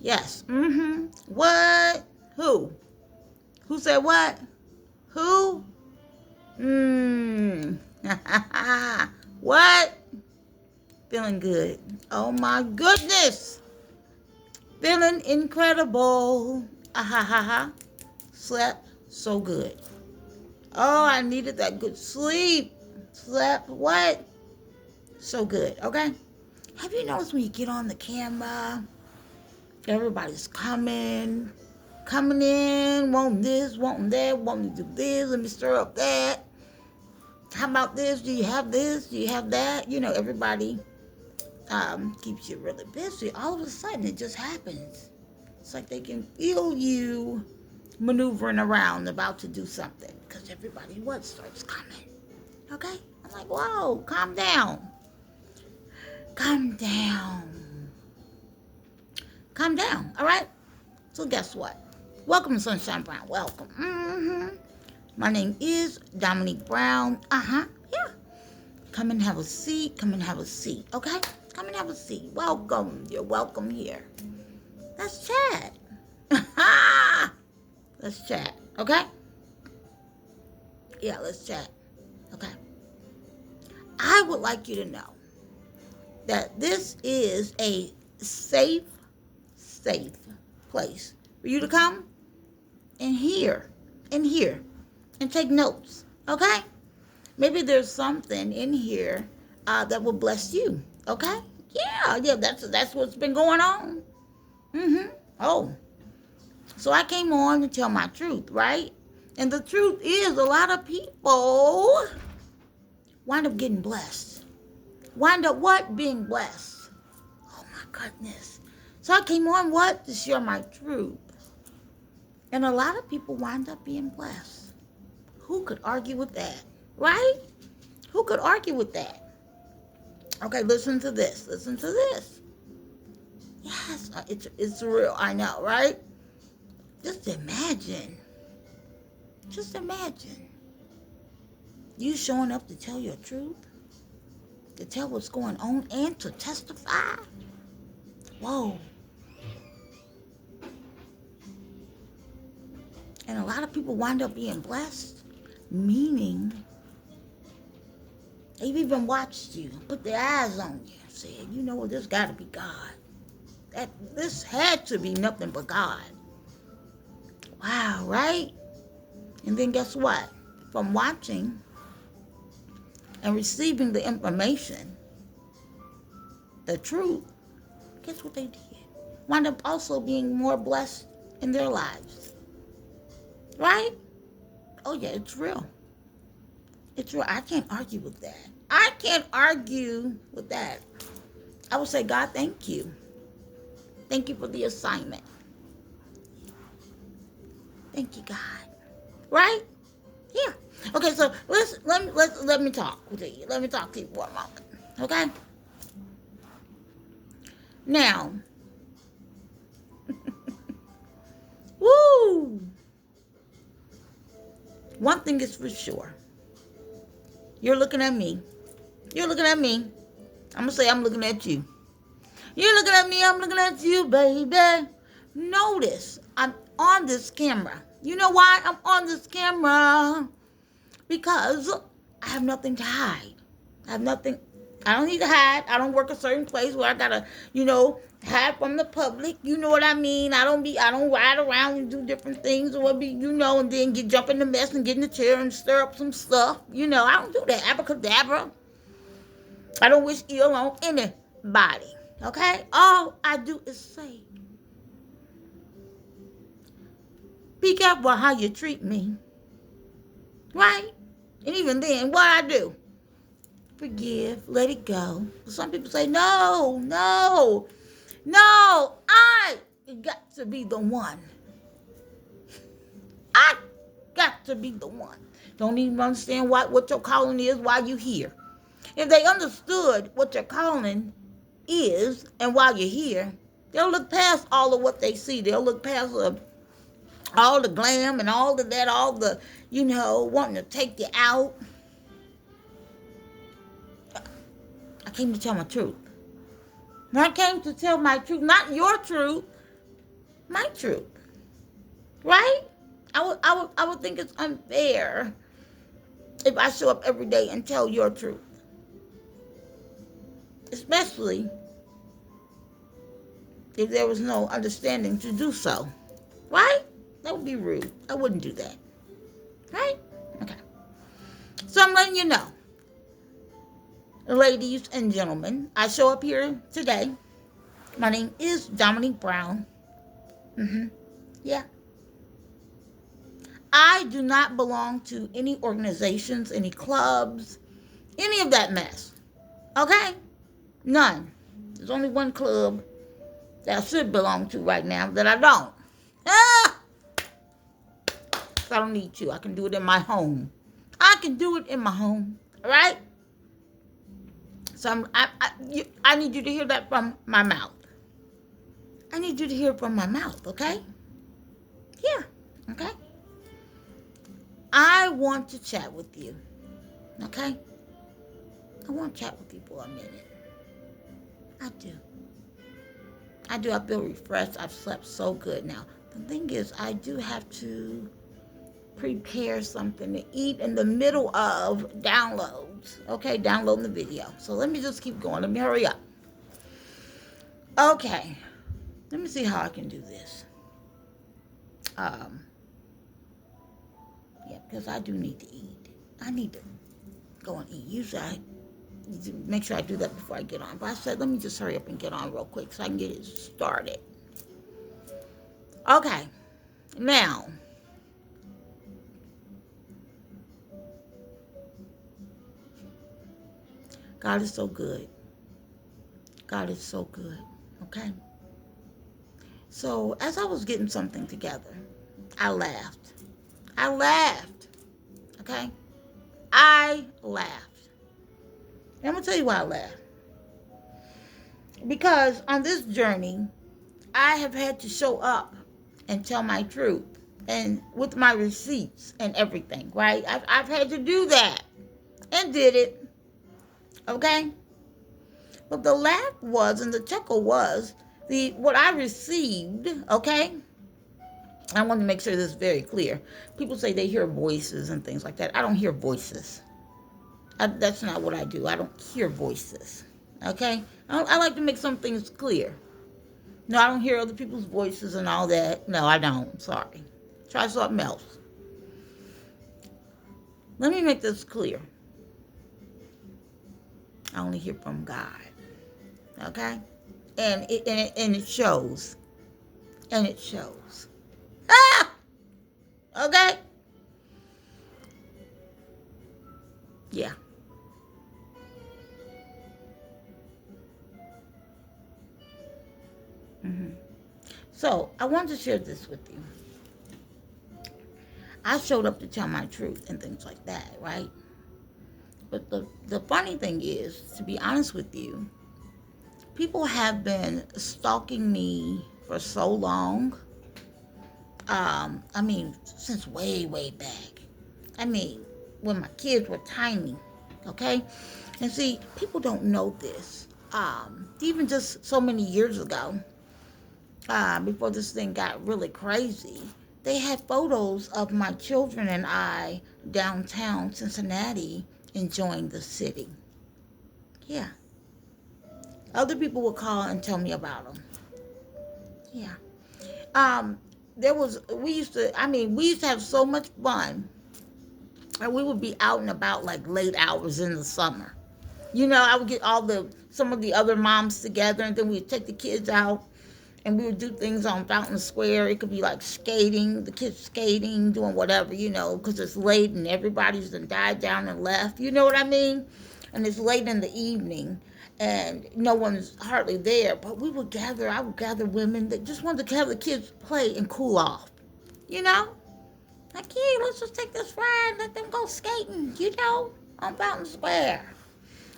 Yes. Mm-hmm. What? Who? Who said what? Who? Mmm. What? Feeling good. Oh my goodness. Feeling incredible. Ah ha ha ha. Slept so good. Oh, I needed that good sleep. Slept what? So good. Okay. Have you noticed when you get on the camera, everybody's coming in, wanting this, wanting that, wanting to do this, let me stir up that. How about this? Do you have this? Do you have that? You know, everybody keeps you really busy. All of a sudden, it just happens. It's like they can feel you maneuvering around, about to do something, because everybody starts coming. Okay? I'm like, whoa, calm down. Calm down. Calm down, all right? So guess what? Welcome to Sunshine Brown. Welcome. My name is Dominique Brown. Yeah. Come and have a seat. Come and have a seat, okay? Come and have a seat. Welcome. You're welcome here. Let's chat. Let's chat, okay? Yeah, let's chat, okay? I would like you to know that this is a safe place for you to come and hear and take notes, okay? Maybe there's something in here that will bless you, okay? Yeah, that's what's been going on. Oh, so I came on to tell my truth, right? And the truth is, a lot of people wind up getting blessed. Wind up what? Being blessed. Oh my goodness. So I came on what? To share my truth. And a lot of people wind up being blessed. Who could argue with that? Right? Who could argue with that? Okay, listen to this. Listen to this. Yes, it's real. I know, right? Just imagine. Just imagine. You showing up to tell your truth, to tell what's going on, and to testify. Whoa. And a lot of people wind up being blessed, meaning they've even watched you, put their eyes on you, and said, you know what, this got to be God. This had to be nothing but God. Wow, right? And then guess what? From watching and receiving the information, the truth, guess what they did? Wind up also being more blessed in their lives. Right? Oh yeah, it's real. It's real. I can't argue with that. I can't argue with that. I would say, God, thank you. Thank you for the assignment. Thank you, God. Right? Yeah. Okay, so let me talk to you. Let me talk to you for a moment. Okay? Now, woo! One thing is for sure. You're looking at me. You're looking at me. I'm going to say I'm looking at you. You're looking at me. I'm looking at you, baby. Notice I'm on this camera. You know why I'm on this camera? Because I have nothing to hide. I have nothing. I don't need to hide. I don't work a certain place where I gotta, hide from the public. You know what I mean? I don't ride around and do different things or and then jump in the mess and get in the chair and stir up some stuff. I don't do that. Abracadabra. I don't wish ill on anybody. Okay? All I do is say, be careful how you treat me. Right? And even then, what I do? Forgive, let it go. Some people say, no, I got to be the one. I got to be the one. Don't even understand what your calling is while you're here. If they understood what your calling is and while you're here, they'll look past all of what they see. They'll look past all the glam and all of that, all the, wanting to take you out. I came to tell my truth. I came to tell my truth, not your truth, my truth, right? I would think it's unfair if I show up every day and tell your truth, especially if there was no understanding to do so, right? That would be rude. I wouldn't do that, right? Okay. So I'm letting you know, ladies and gentlemen, I show up here today. My name is Dominique Brown. Yeah. I do not belong to any organizations, any clubs, any of that mess. Okay? None. There's only one club that I should belong to right now that I don't. Ah! I don't need to. I can do it in my home. I can do it in my home. All right? So I need you to hear that from my mouth. I need you to hear it from my mouth, okay? Yeah, okay? I want to chat with you, okay? I want to chat with you for a minute. I do. I do. I feel refreshed. I've slept so good now. The thing is, I do have to prepare something to eat in the middle of downloads. Okay, downloading the video. So let me just keep going. Let me hurry up. Okay. Let me see how I can do this. Yeah, because I do need to eat. I need to go and eat. Usually I make sure I do that before I get on. But I said, let me just hurry up and get on real quick so I can get it started. Okay. Now, God is so good. God is so good. Okay? So, as I was getting something together, I laughed. I laughed. Okay? I laughed. And I'm going to tell you why I laughed. Because on this journey, I have had to show up and tell my truth. And with my receipts and everything, right? I've had to do that. And did it. Okay? But the laugh was, and the chuckle was, what I received, okay? I want to make sure this is very clear. People say they hear voices and things like that. I don't hear voices. That's not what I do. I don't hear voices. Okay? I like to make some things clear. No, I don't hear other people's voices and all that. No, I don't. Sorry. Try something else. Let me make this clear. I only hear from God. Okay? And it shows. And it shows. Ah! Okay? Yeah. So, I want to share this with you. I showed up to tell my truth and things like that, right? But the funny thing is, to be honest with you, people have been stalking me for so long. I mean, since way, way back. I mean, when my kids were tiny, okay? And see, people don't know this. Even just so many years ago, before this thing got really crazy, they had photos of my children and I downtown Cincinnati enjoying the city. Yeah. Other people would call and tell me about them. Yeah. We used to have so much fun. And we would be out and about like late hours in the summer. You know, I would get some of the other moms together, and then we'd take the kids out and we would do things on Fountain Square. It could be like skating, the kids skating, doing whatever, you know, because it's late and everybody's done died down and left. You know what I mean? And it's late in the evening and no one's hardly there. But I would gather women that just wanted to have the kids play and cool off. You know? Like, hey, let's just take this ride, let them go skating, you know, on Fountain Square.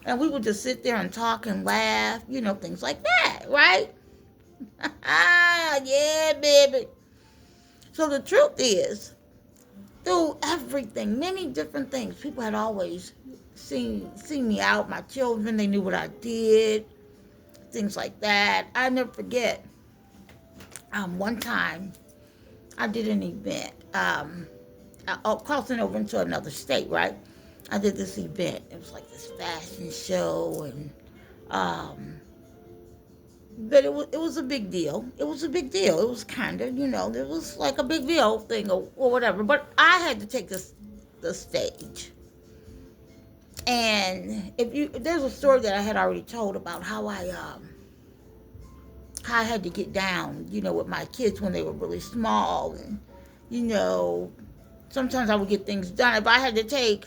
And we would just sit there and talk and laugh, you know, things like that, right? Yeah, baby. So the truth is, through everything, many different things, people had always seen me out, my children, they knew what I did, things like that. I never forget One time I did an event, crossing over into another state, right? I did this event. It was like this fashion show, and but it was a big deal. It was a big deal. It was kind of, it was like a big deal thing, or whatever. But I had to take the stage. And there's a story that I had already told about how I had to get down, with my kids when they were really small, and you know, sometimes I would get things done. If I had to take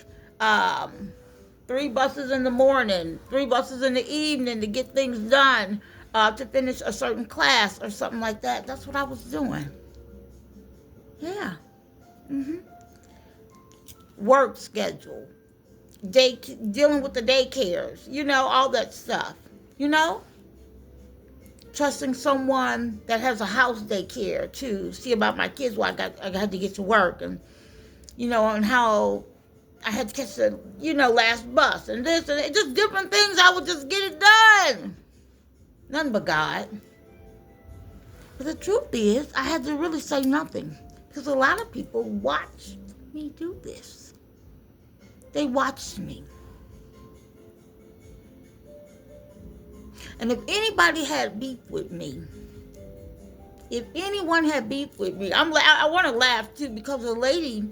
3 buses in the morning, 3 buses in the evening to get things done, to finish a certain class or something like that, that's what I was doing. Yeah. hmm Work schedule, dealing with the daycares, all that stuff. You know, trusting someone that has a house daycare to see about my kids while I had to get to work, and and how I had to catch the last bus, and this and just different things. I would just get it done. Nothing but God. But the truth is, I had to really say nothing because a lot of people watched me do this. They watched me. And if anybody had beef with me, if anyone had beef with me, I want to laugh too, because a lady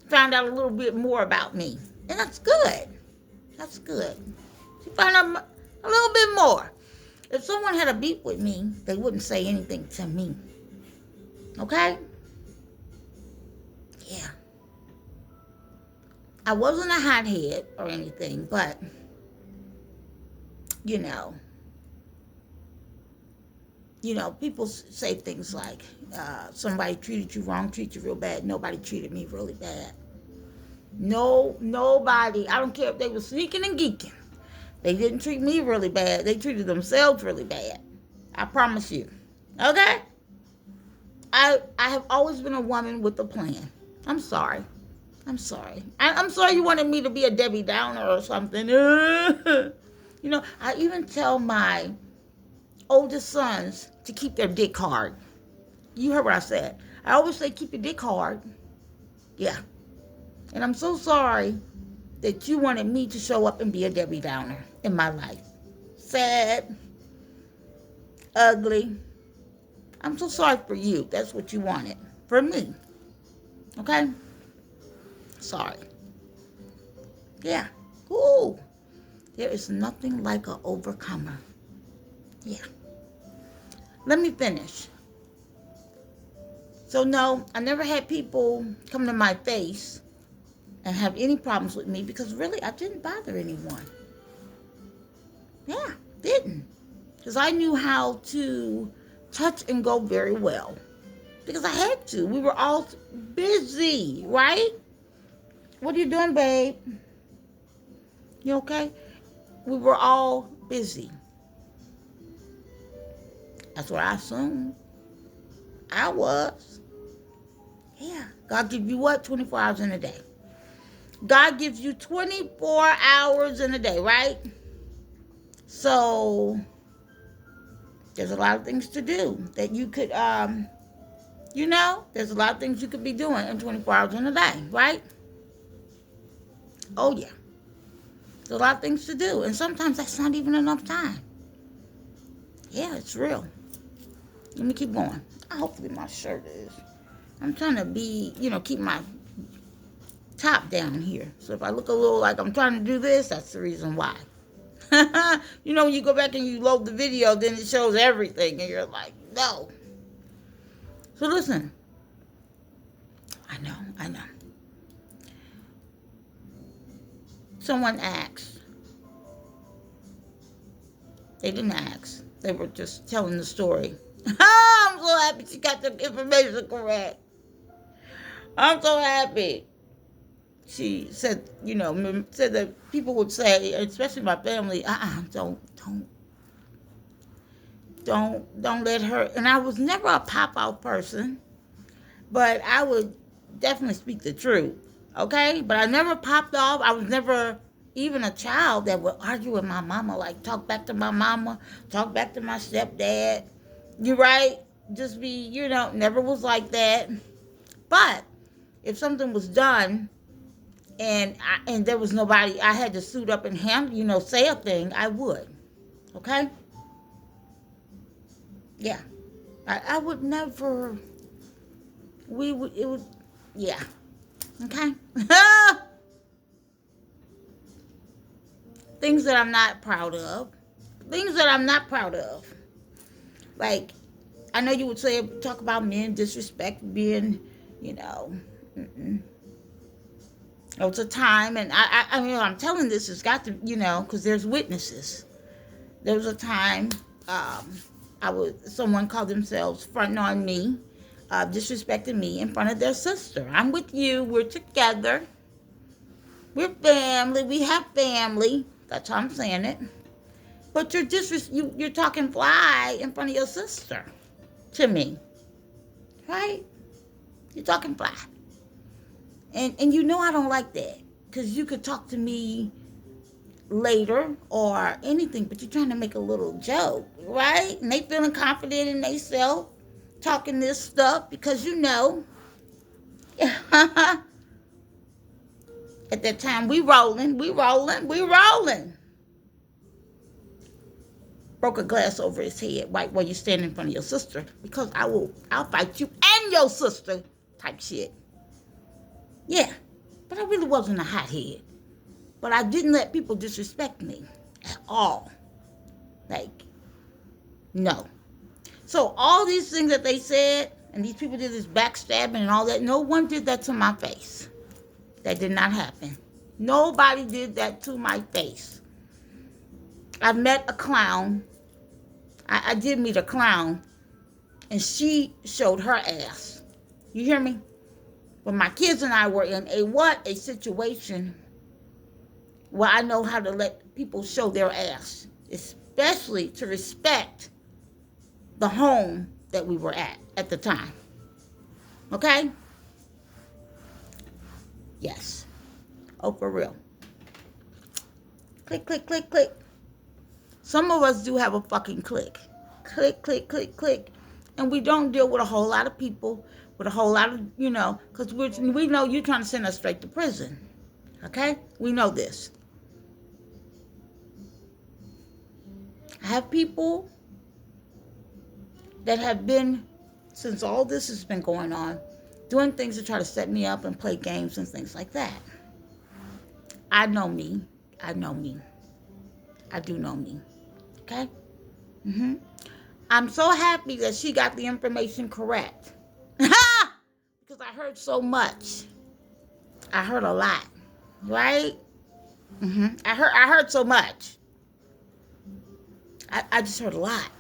found out a little bit more about me. And that's good. That's good. She found out a little bit more. If someone had a beef with me, they wouldn't say anything to me. Okay? Yeah. I wasn't a hothead or anything, but, people say things like, somebody treated you wrong, treated you real bad. Nobody treated me really bad. No, nobody. I don't care if they were sneaking and geeking. They didn't treat me really bad. They treated themselves really bad. I promise you. Okay? I have always been a woman with a plan. I'm sorry. I'm sorry. I'm sorry you wanted me to be a Debbie Downer or something. I even tell my oldest sons to keep their dick hard. You heard what I said. I always say keep your dick hard. Yeah. And I'm so sorry that you wanted me to show up and be a Debbie Downer in my life. Sad. Ugly. I'm so sorry for you. That's what you wanted. For me. Okay? Sorry. Yeah. Ooh. There is nothing like an overcomer. Yeah. Let me finish. So no, I never had people come to my face and have any problems with me, because really I didn't bother anyone. Yeah, didn't. Because I knew how to touch and go very well. Because I had to. We were all busy, right? What are you doing, babe? You okay? We were all busy. That's what I assumed. I was. Yeah. God gives you what? 24 hours in a day. God gives you 24 hours in a day, right? So there's a lot of things to do that you could, there's a lot of things you could be doing in 24 hours in a day, right? Oh, yeah. There's a lot of things to do. And sometimes that's not even enough time. Yeah, it's real. Let me keep going. Hopefully my shirt is. I'm trying to keep my top down here. So if I look a little like I'm trying to do this, that's the reason why. When you go back and you load the video, then it shows everything. And you're like, no. So listen. I know. Someone asked. They didn't ask. They were just telling the story. I'm so happy she got the information correct. I'm so happy. She said, said that people would say, especially my family, don't let her. And I was never a pop-out person, but I would definitely speak the truth, okay? But I never popped off. I was never even a child that would argue with my mama, like talk back to my mama, talk back to my stepdad. You right? just be, never was like that. But if something was done and there was nobody, I had to suit up and say a thing, I would. Okay? Yeah. I would never, it would, yeah. Okay? Things that I'm not proud of. Things that I'm not proud of. Like, I know you would talk about men disrespect being, mm-mm. There was a time, and I mean, I'm telling this, it's got to, because there's witnesses. There was a time, someone called themselves fronting on me, disrespecting me in front of their sister. I'm with you. We're together. We're family. We have family. That's how I'm saying it. But you're talking fly in front of your sister to me, right? You're talking fly. And I don't like that, because you could talk to me later or anything, but you're trying to make a little joke, right? And they feeling confident in themselves, talking this stuff, because at that time we rolling. Broke a glass over his head right while you stand in front of your sister, because I'll fight you and your sister type shit. Yeah, but I really wasn't a hothead. But I didn't let people disrespect me at all. Like, no. So all these things that they said, and these people did this backstabbing and all that, no one did that to my face. That did not happen. Nobody did that to my face. I met a clown. I did meet a clown, and she showed her ass. You hear me? When my kids and I were in a situation where I know how to let people show their ass, especially to respect the home that we were at the time. Okay? Yes. Oh, for real. Click, click, click, click. Some of us do have a fucking click. Click, click, click, click. And we don't deal with a whole lot of people, with a whole lot of, because we know you're trying to send us straight to prison. Okay? We know this. I have people that have been, since all this has been going on, doing things to try to set me up and play games and things like that. I know me. I do know me. Okay? I'm so happy that she got the information correct. Because I heard so much. I heard a lot. Right? I heard so much. I just heard a lot.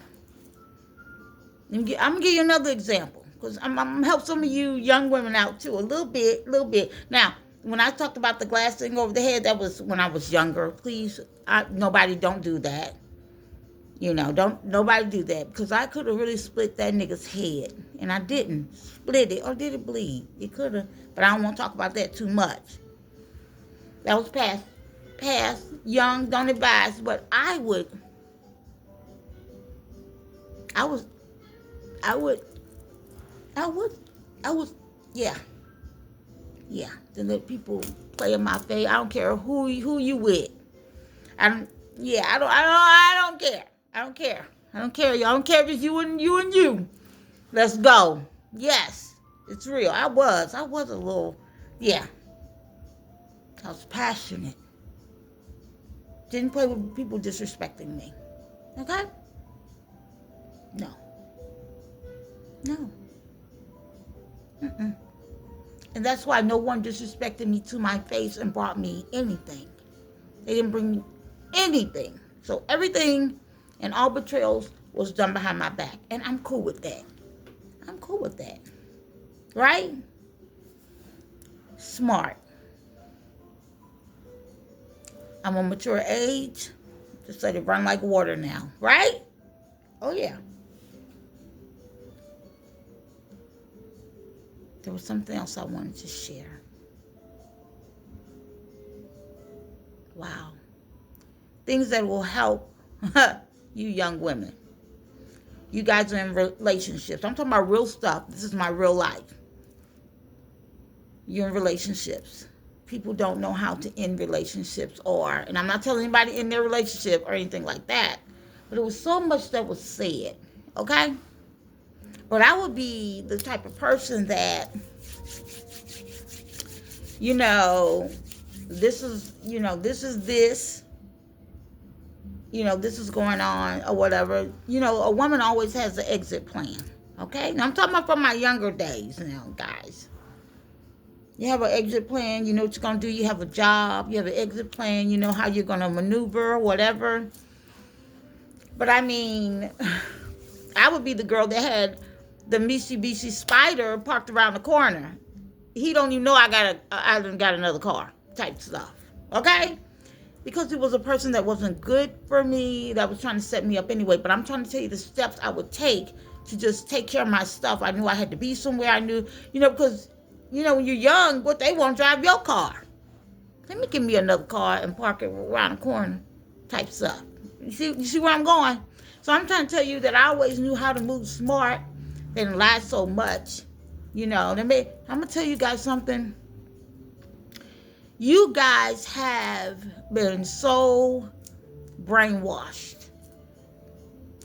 I'm going to give you another example, because I'm going to help some of you young women out too, a little bit. Now, when I talked about the glass thing over the head, that was when I was younger. Please, nobody don't do that. Don't nobody do that, because I could have really split that nigga's head, and I didn't split it. Or did it bleed? It could have, but I don't want to talk about that too much. That was past, young, don't advise, but I would, yeah. To let people play in my face. I don't care who you with. I don't care. I don't care. I don't care if it's you and you. Let's go. Yes, it's real. I was a little, yeah. I was passionate. Didn't play with people disrespecting me. Okay? No. And that's why no one disrespected me to my face and brought me anything. They didn't bring me anything. So everything and all betrayals was done behind my back. And I'm cool with that. Right? Smart. I'm a mature age. Just let it run like water now. Right? Oh, yeah. There was something else I wanted to share. Wow. Things that will help you young women. you guys are in relationships. I'm talking about real stuff. This is my real life. You're in relationships. People don't know how to end relationships, and I'm not telling anybody in their relationship or anything like that, but it was so much that was said, okay? But I would be the type of person that, this is this, this is going on or whatever. A woman always has an exit plan, okay? Now, I'm talking about from my younger days now, guys. You have an exit plan. You know what you're going to do. You have a job. You have an exit plan. You know how you're going to maneuver, whatever. But I mean, I would be the girl that had the Mitsubishi Spider parked around the corner. He don't even know I got another car type stuff. Okay? Because it was a person that wasn't good for me, that was trying to set me up anyway. But I'm trying to tell you the steps I would take to just take care of my stuff. I knew I had to be somewhere. I knew, because when you're young, what they want to drive your car. Let me give me another car and park it around the corner type stuff. You see where I'm going? So I'm trying to tell you that I always knew how to move smart and lie so much. I'm going to tell you guys something. You guys have been so brainwashed.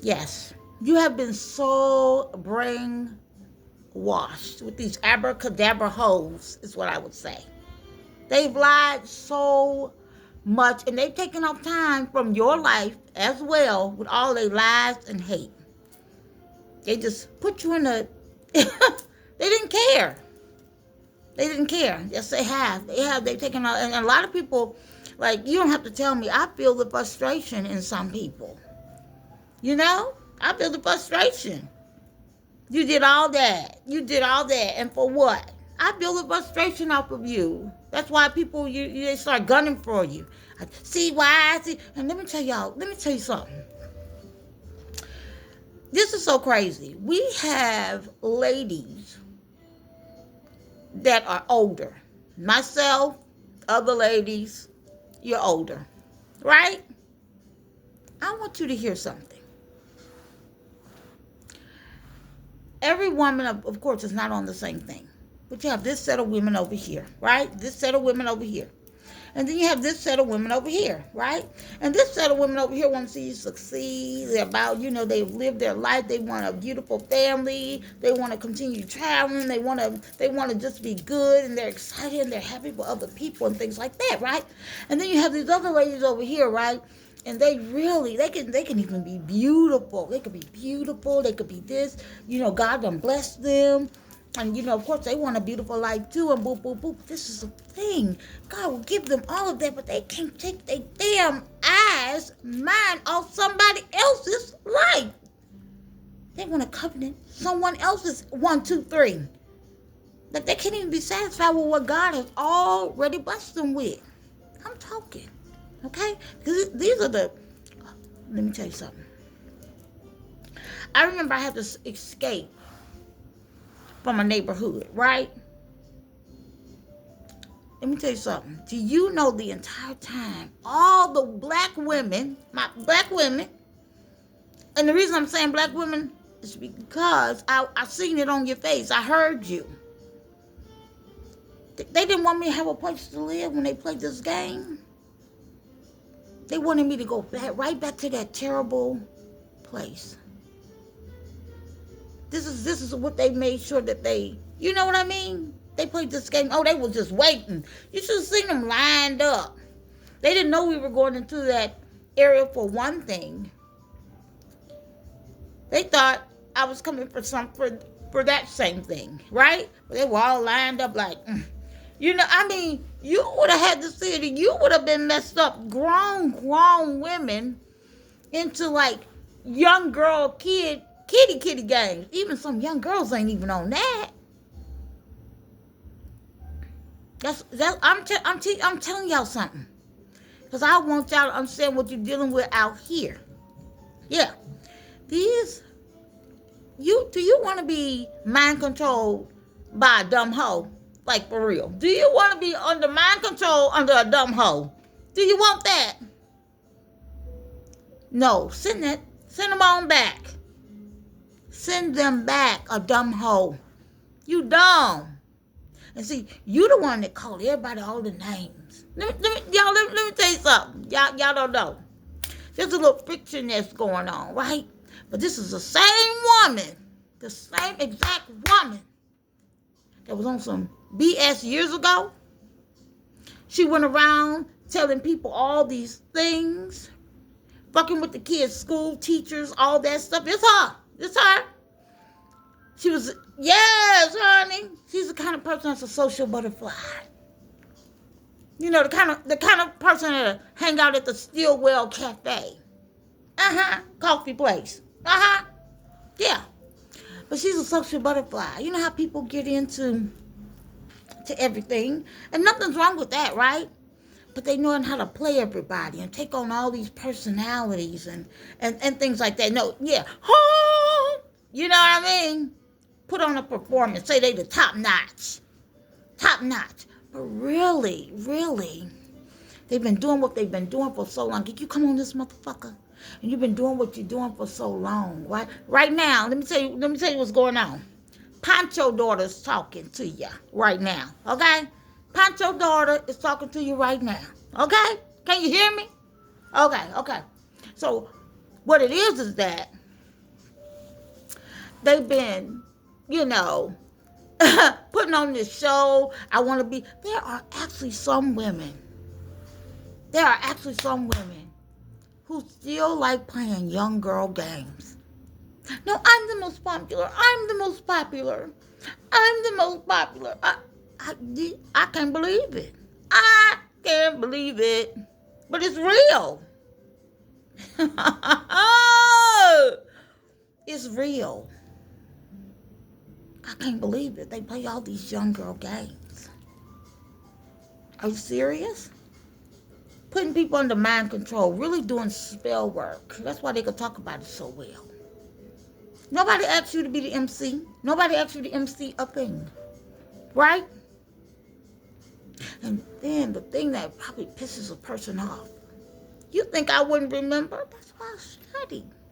Yes. You have been so brainwashed with these abracadabra hoes, is what I would say. They've lied so much, and they've taken up time from your life as well with all their lies and hate. They just put you in a... They didn't care. They didn't care. Yes, they have. They've taken out... And a lot of people, like, you don't have to tell me. I feel the frustration in some people. I feel the frustration. You did all that. And for what? I feel the frustration off of you. That's why people, they start gunning for you. See why? And let me tell you something. This is so crazy. We have ladies that are older. Myself, other ladies, you're older. Right? I want you to hear something. Every woman, of course, is not on the same thing. But you have this set of women over here, right? This set of women over here. And then you have this set of women over here, right? And this set of women over here want to see you succeed. They're about, they've lived their life. They want a beautiful family. They want to continue traveling. They want to just be good, and they're excited, and they're happy for other people and things like that, right? And then you have these other ladies over here, right? And they can even be beautiful. They could be beautiful. They could be this. God done blessed them. And, of course, they want a beautiful life, too, and boop, boop, boop. This is the thing. God will give them all of that, but they can't take their damn mind off somebody else's life. They want to covenant someone else's 1, 2, 3. But they can't even be satisfied with what God has already blessed them with. I'm talking, okay? Because these are let me tell you something. I remember I had to escape from a neighborhood, right? Let me tell you something. Do you know the entire time, all the black women, and the reason I'm saying black women is because I seen it on your face. I heard you. They didn't want me to have a place to live when they played this game. They wanted me to go right back to that terrible place. This is what they made sure that they, you know what I mean? They played this game. Oh, they were just waiting. You should have seen them lined up. They didn't know we were going into that area for one thing. They thought I was coming for that same thing, right? But they were all lined up like, you would have had to see it. You would have been messed up. Grown women into like young girl kitty games. Even some young girls ain't even on that. I'm telling y'all something, because I want y'all to understand what you're dealing with out here. Yeah, do you want to be mind controlled by a dumb hoe? Like, for real, do you want to be under mind control under a dumb hoe? Do you want that? No, send them on back. Send them back, a dumb hoe. You dumb. And see, you the one that called everybody all the names. Let me tell you something. Y'all don't know. There's a little friction that's going on, right? But this is the same woman, the same exact woman that was on some BS years ago. She went around telling people all these things, fucking with the kids, school teachers, all that stuff. It's her. It's her. She was, yes, honey. She's the kind of person that's a social butterfly. You know, the kind of person that hang out at the Stillwell Cafe. Coffee place. Yeah. But she's a social butterfly. You know how people get into everything? And nothing's wrong with that, right? But they know how to play everybody and take on all these personalities and things like that. No, yeah. You know what I mean? Put on a performance. Say they the top notch. Top notch. But really, they've been doing what they've been doing for so long. Did you come on this motherfucker? And you've been doing what you're doing for so long, right? Right now, let me tell you what's going on. Pancho daughter's talking to you right now, okay? Pancho daughter is talking to you right now, okay? Can you hear me? Okay. So what it is that they've been, putting on this show. I want to be. There are actually some women who still like playing young girl games. No, I'm the most popular. I can't believe it. But it's real. It's real. I can't believe it. They play all these young girl games. Are you serious? Putting people under mind control, really doing spell work. That's why they can talk about it so well. Nobody asked you to be the MC. Nobody asked you to MC a thing. Right? And then the thing that probably pisses a person off. You think I wouldn't remember? That's why I study.